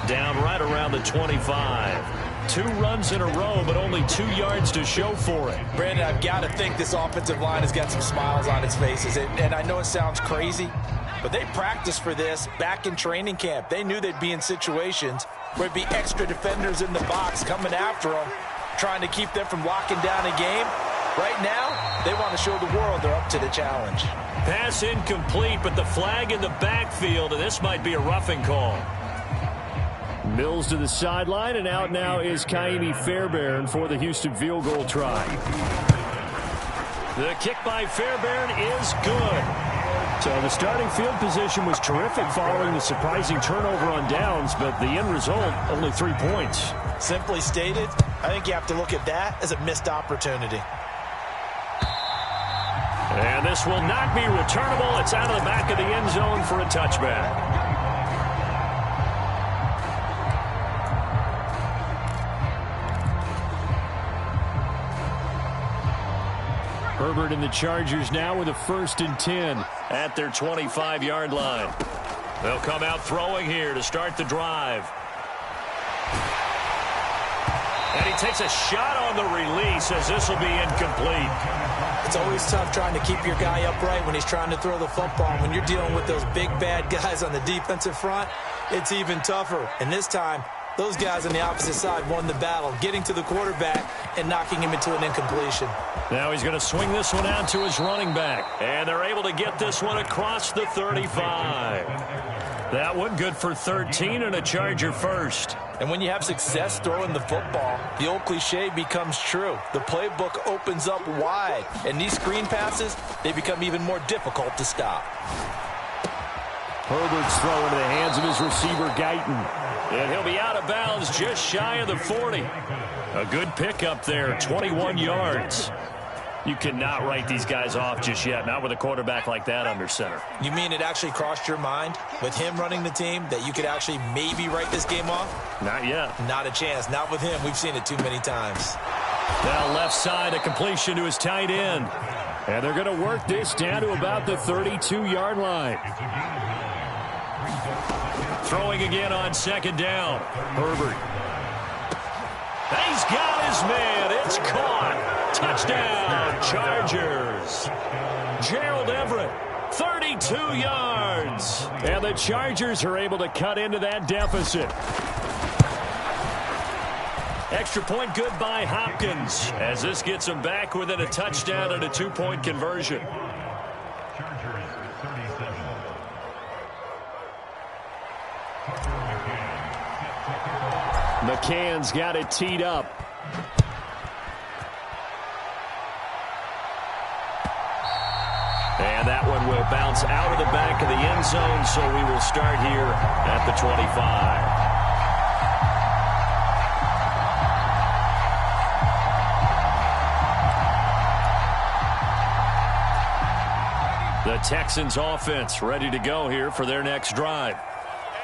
Down right around the 25. 2 runs in a row, but only 2 yards to show for it. Brandon, I've got to think this offensive line has got some smiles on its faces. And I know it sounds crazy, but they practiced for this back in training camp. They knew they'd be in situations where there'd be extra defenders in the box coming after them, trying to keep them from locking down a game. Right now, they want to show the world they're up to the challenge. Pass incomplete, but the flag in the backfield, and this might be a roughing call. Mills to the sideline, and out now is Kaimi Fairbairn for the Houston field goal try. The kick by Fairbairn is good. So the starting field position was terrific following the surprising turnover on downs, but the end result, only 3 points. Simply stated, I think you have to look at that as a missed opportunity. And this will not be returnable. It's out of the back of the end zone for a touchback. Herbert and the Chargers now with a 1st and 10 at their 25-yard line. They'll come out throwing here to start the drive. And he takes a shot on the release as this will be incomplete. It's always tough trying to keep your guy upright when he's trying to throw the football. When you're dealing with those big, bad guys on the defensive front, it's even tougher. And this time, those guys on the opposite side won the battle, getting to the quarterback and knocking him into an incompletion. Now he's going to swing this one out to his running back. And they're able to get this one across the 35. That one good for 13 and a Charger first. And when you have success throwing the football, the old cliche becomes true. The playbook opens up wide. And these screen passes, they become even more difficult to stop. Herbert's throw into the hands of his receiver, Gotw. And he'll be out of bounds just shy of the 40. A good pickup there, 21 yards. You cannot write these guys off just yet, not with a quarterback like that under center. You mean it actually crossed your mind with him running the team that you could actually maybe write this game off? Not yet. Not a chance. Not with him. We've seen it too many times. Now left side, a completion to his tight end. And they're going to work this down to about the 32-yard line. Throwing again on 2nd down. Herbert. He's got his man. It's caught. Touchdown, Chargers. Gerald Everett, 32 yards. And the Chargers are able to cut into that deficit. Extra point good by Hopkins, as this gets them back within a touchdown and a 2-point conversion. McCann's got it teed up. And that one will bounce out of the back of the end zone, so we will start here at the 25. The Texans offense ready to go here for their next drive.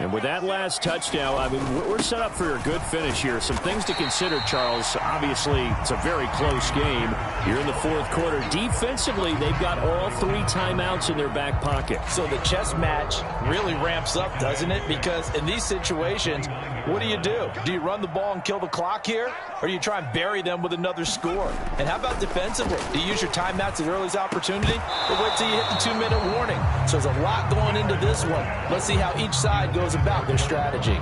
And with that last touchdown, I mean, we're set up for a good finish here. Some things to consider, Charles. Obviously, it's a very close game. You're in the 4th quarter. Defensively, they've got all 3 timeouts in their back pocket. So the chess match really ramps up, doesn't it? Because in these situations, what do? Do you run the ball and kill the clock here? Or do you try and bury them with another score? And how about defensively? Do you use your timeouts at earliest opportunity? Or wait till you hit the 2-minute warning? So there's a lot going into this one. Let's see how each side goes about their strategy.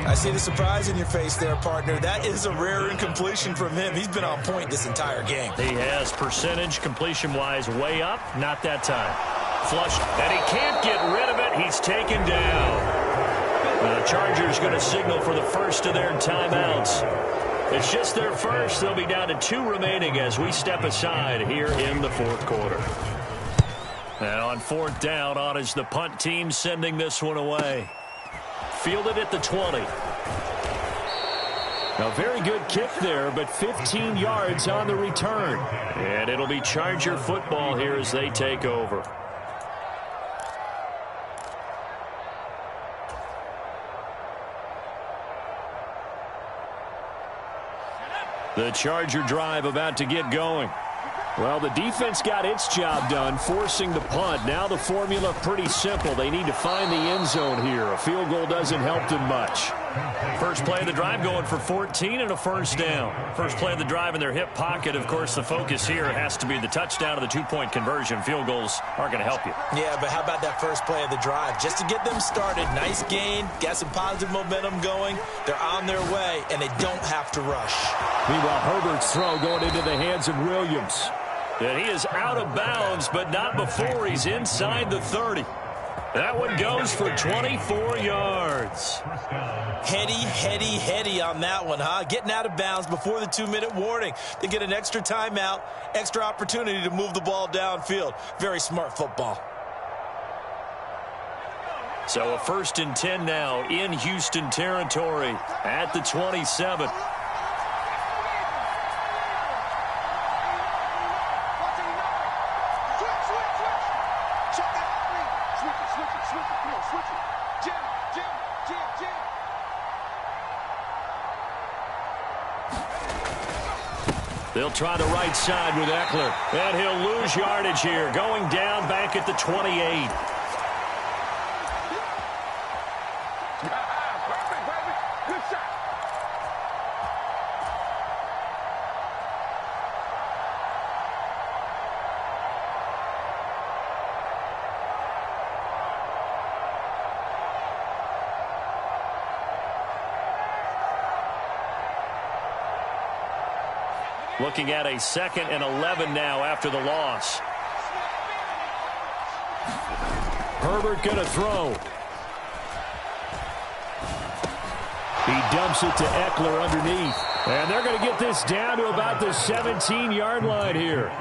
I see the surprise in your face there, partner. That is a rare incompletion from him. He's been on point this entire game. He has percentage completion-wise way up. Not that time. Flushed, and he can't get rid of it. He's taken down. The Chargers going to signal for the first of their timeouts. It's just their first. They'll be down to 2 remaining as we step aside here in the 4th quarter. And on 4th down, on is the punt team sending this one away. Fielded at the 20. A very good kick there, but 15 yards on the return. And it'll be Charger football here as they take over. The Charger drive about to get going. Well, the defense got its job done, forcing the punt. Now the formula pretty simple. They need to find the end zone here. A field goal doesn't help them much. First play of the drive going for 14 and a 1st down. First play of the drive in their hip pocket. Of course, the focus here has to be the touchdown of the 2-point conversion. Field goals aren't going to help you. Yeah, but how about that first play of the drive? Just to get them started. Nice gain. Got some positive momentum going. They're on their way, and they don't have to rush. Meanwhile, Herbert's throw going into the hands of Williams. And he is out of bounds, but not before he's inside the 30. That one goes for 24 yards. Heady on that one, huh? Getting out of bounds before the 2-minute warning. They get an extra timeout, extra opportunity to move the ball downfield. Very smart football. So a 1st and 10 now in Houston territory at the 27. They'll try the right side with Eckler. And he'll lose yardage here, going down back at the 28. Looking at a 2nd and 11 now after the loss. Herbert going to throw. He dumps it to Eckler underneath. And they're going to get this down to about the 17-yard line here.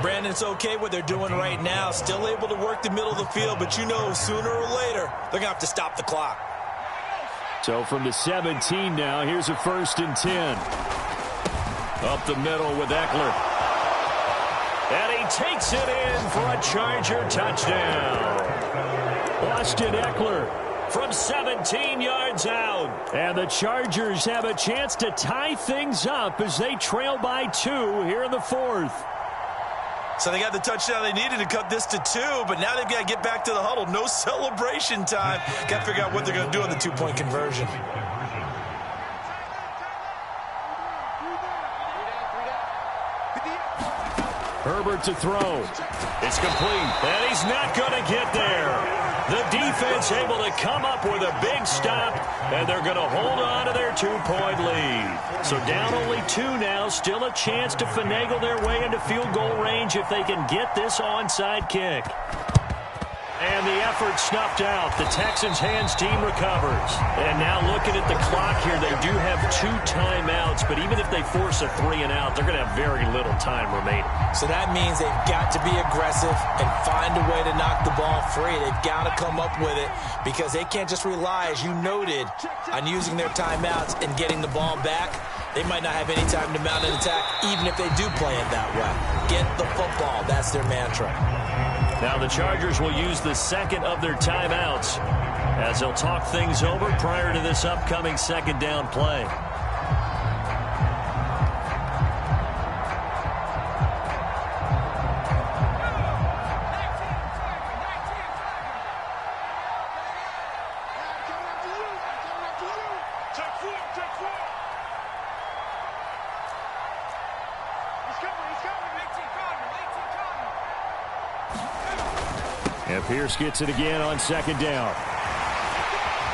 Brandon, it's okay what they're doing right now. Still able to work the middle of the field, but you know sooner or later they're going to have to stop the clock. So from the 17 now, here's a 1st and 10. Up the middle with Eckler. And he takes it in for a Charger touchdown. Austin Eckler from 17 yards out. And the Chargers have a chance to tie things up as they trail by 2 here in the 4th. So they got the touchdown they needed to cut this to 2, but now they've got to get back to the huddle. No celebration time. Got to figure out what they're going to do on the 2-point conversion. Herbert to throw. It's complete. And he's not going to get there. The defense able to come up with a big stop, and they're going to hold on to their 2-point lead. So down only 2 now. Still a chance to finagle their way into field goal range if they can get this onside kick. And the effort snuffed out. The Texans' hands team recovers. And now looking at the clock here, they do have 2 timeouts, but even if they force a 3 and out, they're going to have very little time remaining. So that means they've got to be aggressive and find a way to knock the ball free. They've got to come up with it because they can't just rely, as you noted, on using their timeouts and getting the ball back. They might not have any time to mount an attack, even if they do play it that way. Get the football. That's their mantra. Now the Chargers will use the 2nd of their timeouts as they'll talk things over prior to this upcoming 2nd down play. And Pierce gets it again on 2nd down.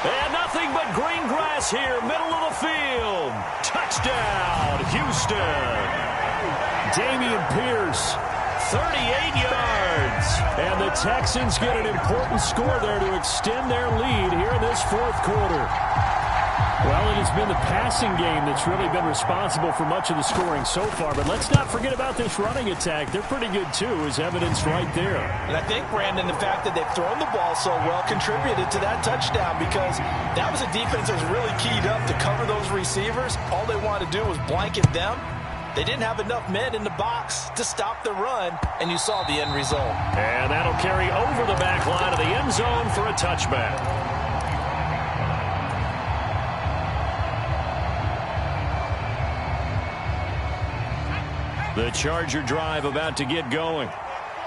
And nothing but green grass here, middle of the field. Touchdown, Houston. Dameon Pierce, 38 yards. And the Texans get an important score there to extend their lead here in this 4th quarter. Well, it has been the passing game that's really been responsible for much of the scoring so far. But let's not forget about this running attack. They're pretty good, too, as evidenced right there. And I think, Brandon, the fact that they've thrown the ball so well contributed to that touchdown because that was a defense that was really keyed up to cover those receivers. All they wanted to do was blanket them. They didn't have enough men in the box to stop the run, and you saw the end result. And that'll carry over the back line of the end zone for a touchback. The Charger drive about to get going.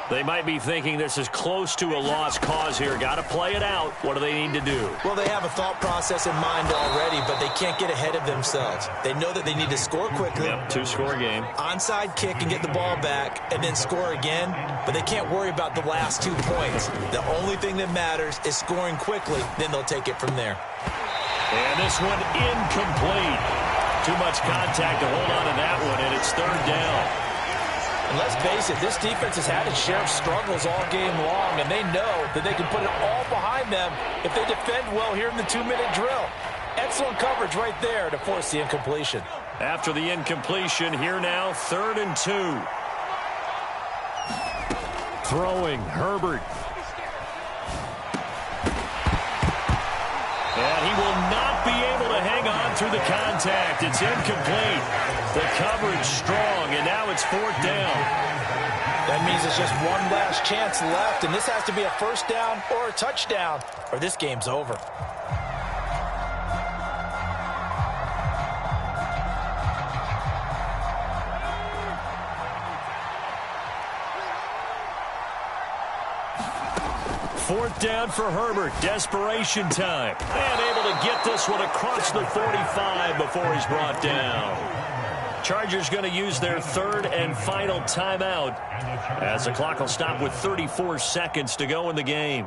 They might be thinking this is close to a lost cause here. Got to play it out. What do they need to do? Well, they have a thought process in mind already, but they can't get ahead of themselves. They know that they need to score quickly. Yep, 2-score game. Onside kick and get the ball back and then score again, but they can't worry about the last 2 points. The only thing that matters is scoring quickly, then they'll take it from there. And this one incomplete. Too much contact to hold on to that one, and it's 3rd down. And let's face it, this defense has had its share of struggles all game long, and they know that they can put it all behind them if they defend well here in the 2-minute drill. Excellent coverage right there to force the incompletion. After the incompletion, here now, 3rd and 2. Throwing, Herbert. And he will not be able to hang on through the contact. It's incomplete. The coverage strong, and now it's 4th down. That means it's just one last chance left, and this has to be a 1st down or a touchdown, or this game's over. 4th down for Herbert. Desperation time. And able to get this one across the 45 before he's brought down. Chargers going to use their 3rd and final timeout as the clock will stop with 34 seconds to go in the game.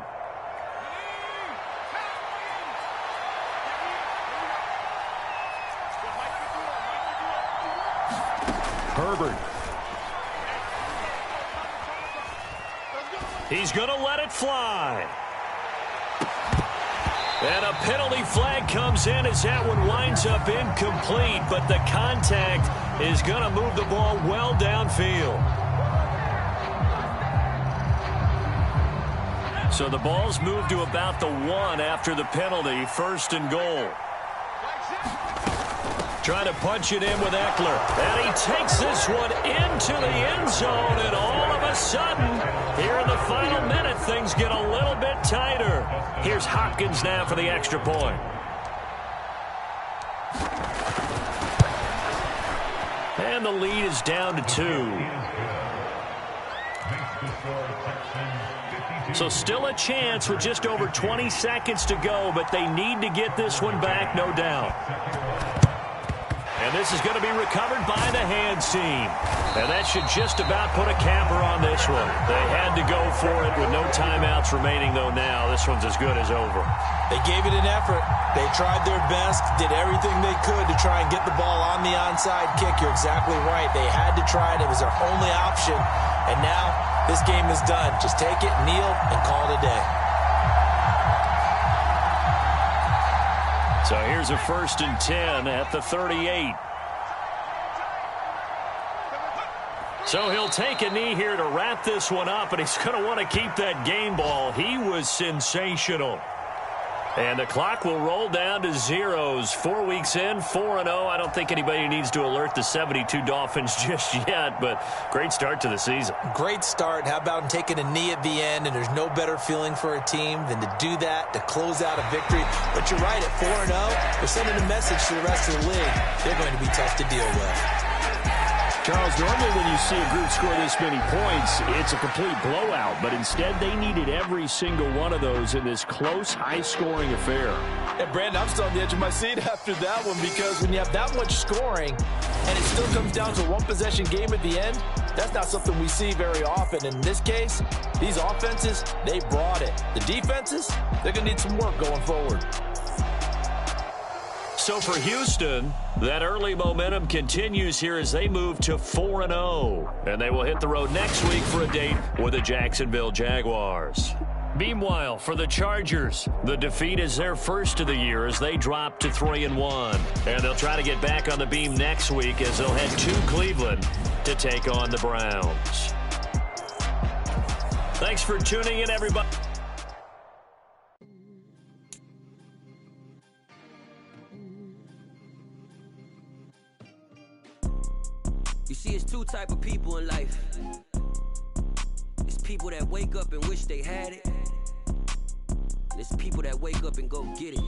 Herbert. He's going to let it fly. And a penalty flag comes in as that one winds up incomplete, but the contact is going to move the ball well downfield. So the ball's moved to about the 1 after the penalty, 1st and goal. Trying to punch it in with Eckler. And he takes this one into the end zone, and all of a sudden, here in the final minute, things get a little bit tighter. Here's Hopkins now for the extra point. And the lead is down to 2. So still a chance with just over 20 seconds to go, but they need to get this one back, no doubt. And this is going to be recovered by the hands team. And that should just about put a capper on this one. They had to go for it with no timeouts remaining, though now this one's as good as over. They gave it an effort. They tried their best, did everything they could to try and get the ball on the onside kick. You're exactly right. They had to try it. It was their only option. And now this game is done. Just take it, kneel, and call it a day. So here's a 1st and 10 at the 38. So he'll take a knee here to wrap this one up, and he's going to want to keep that game ball. He was sensational. And the clock will roll down to zeros. 4 weeks in, 4-0. I don't think anybody needs to alert the 72 Dolphins just yet, but great start to the season. Great start. How about taking a knee at the end? And there's no better feeling for a team than to do that, to close out a victory. But you're right, at 4-0, they're sending a message to the rest of the league. They're going to be tough to deal with. Charles, normally when you see a group score this many points, it's a complete blowout. But instead, they needed every single one of those in this close, high-scoring affair. And, Brandon, I'm still on the edge of my seat after that one, because when you have that much scoring and it still comes down to a one-possession game at the end, that's not something we see very often. In this case, these offenses, they brought it. The defenses, they're going to need some work going forward. So for Houston, that early momentum continues here as they move to 4-0. And they will hit the road next week for a date with the Jacksonville Jaguars. Meanwhile, for the Chargers, the defeat is their first of the year as they drop to 3-1. And they'll try to get back on the beam next week as they'll head to Cleveland to take on the Browns. Thanks for tuning in, everybody. You see, it's two type of people in life. It's people that wake up and wish they had it. And it's people that wake up and go get it.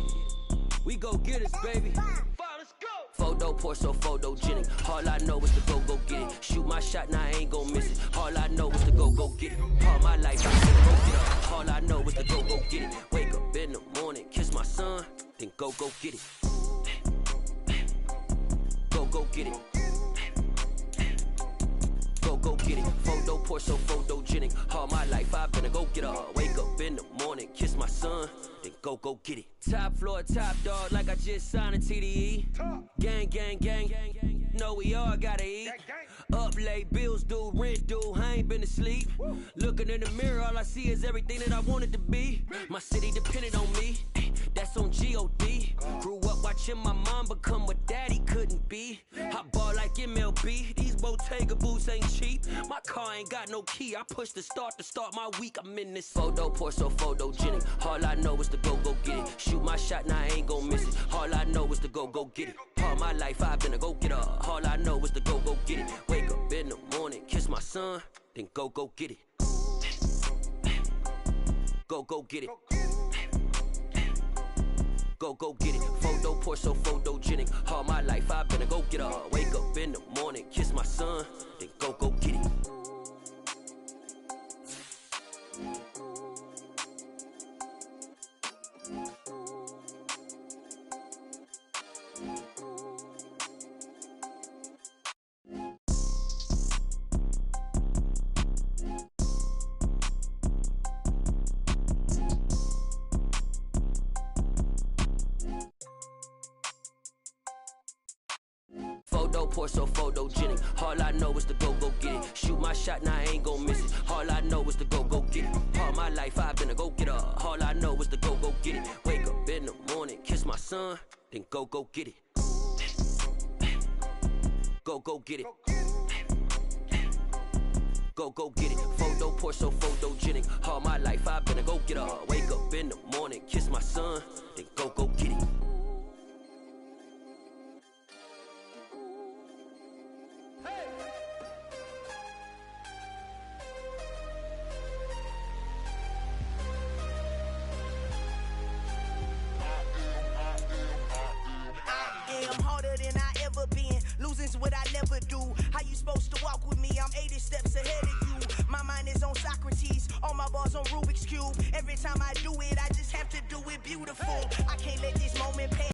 We go get it, baby. Let's go. Photo pour so photogenic. All I know is to go get it. Shoot my shot, now I ain't gon' miss it. All I know is to go get it. All my life I said go get it. All I know is to go get it. Wake up in the morning, kiss my son, then go get it. Go get it. Go get it. Photo pour so photogenic. All my life I've been a go-getter. Wake up in the morning, kiss my son, then go get it. Top floor, top dog, like I just signed a TDE. Gang, gang, gang, gang, gang. No, we all gotta eat. Up late, bills due, rent due, I ain't been asleep. Looking in the mirror, all I see is everything that I wanted to be. My city depended on me, that's on G.O.D. Grew up watching my mom become what daddy couldn't be. I ball like MLB, these Bottega boots ain't cheap. My car ain't got no key, I push the start to start my week. I'm in this photo pour so photogenic. All I know is to go get it. Shoot my shot, now I ain't gon' miss it. All I know is to go get it. All my life I've been a go-getter. All I know is to go get it. Wake up in the morning, kiss my son, then go get it. Go get it. Go get it. Photo pour so photogenic. All my life I've been a go-getter. Wake up in the morning, kiss my son, then go get it. Photo, pour so photogenic. All I know is to go get it. Shoot my shot, now I ain't gon' miss it. All I know is to go get it. All my life I've been a go-getter. All I know is to go get it. Wake up in the morning, kiss my son, then go get it. Go get it. Go get it. Photo, pour so photogenic. All my life I've been a go-getter. Wake up in the morning, kiss my son, then go get it. Losing's what I never do. How you supposed to walk with me? I'm 80 steps ahead of you. My mind is on Socrates, all my bars on Rubik's Cube. Every time I do it, I just have to do it beautiful. I can't let this moment pass.